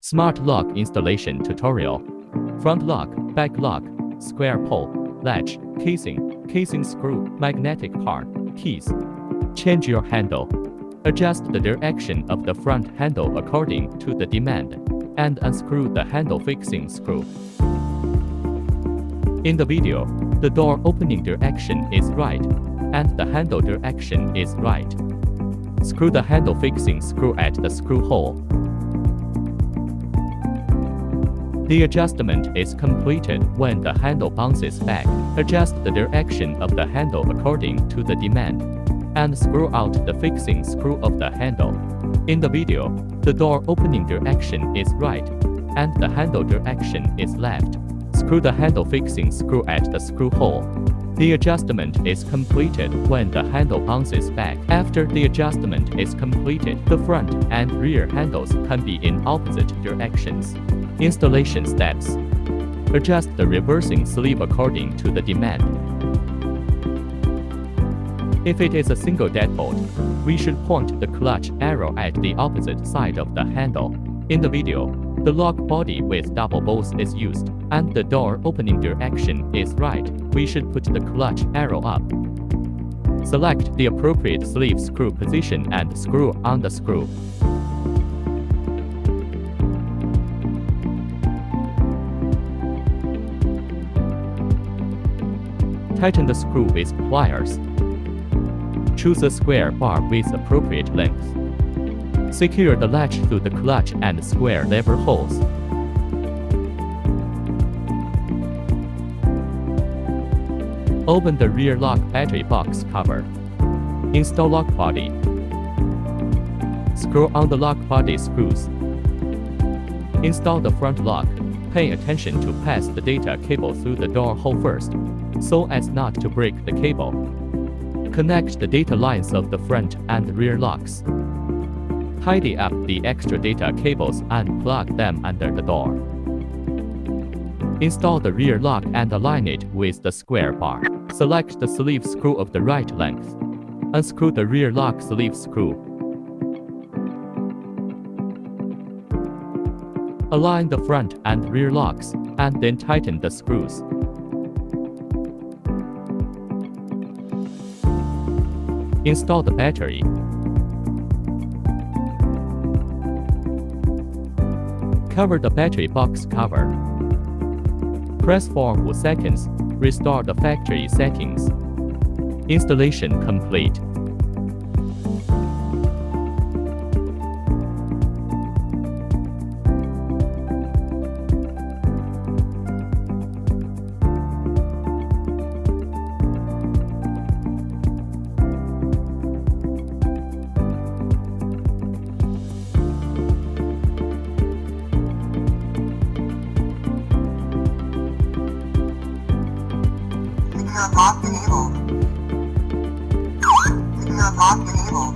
Smart lock installation tutorial. Front lock, back lock, square pole, latch, casing screw, magnetic part, keys. Change your handle. Adjust the direction of the front handle according to the demand, and unscrew the handle fixing screw. In the video, the door opening direction is right, and the handle direction is right. Screw the handle fixing screw at the screw hole. The adjustment is completed when the handle bounces back. Adjust the direction of the handle according to the demand, and screw out the fixing screw of the handle. In the video, the door opening direction is right, and the handle direction is left. Screw the handle fixing screw at the screw hole. The adjustment is completed when the handle bounces back. After the adjustment is completed, the front and rear handles can be in opposite directions. Installation steps. Adjust the reversing sleeve according to the demand. If it is a single deadbolt, we should point the clutch arrow at the opposite side of the handle. In the video, the lock body with double bolts is used, and the door opening direction is right. We should put the clutch arrow up. Select the appropriate sleeve screw position and screw on the screw. Tighten the screw with pliers. Choose a square bar with appropriate length. Secure the latch through the clutch and square lever holes. Open the rear lock battery box cover. Install lock body. Screw on the lock body screws. Install the front lock. Pay attention to pass the data cable through the door hole first, so as not to break the cable. Connect the data lines of the front and rear locks. Tidy up the extra data cables and plug them under the door. Install the rear lock and align it with the square bar. Select the sleeve screw of the right length. Unscrew the rear lock sleeve screw. Align the front and rear locks, and then tighten the screws. Install the battery. Cover the battery box cover. Press for 4 seconds. Restore the factory settings. Installation complete. Unlocked enabled. Unlocked enabled.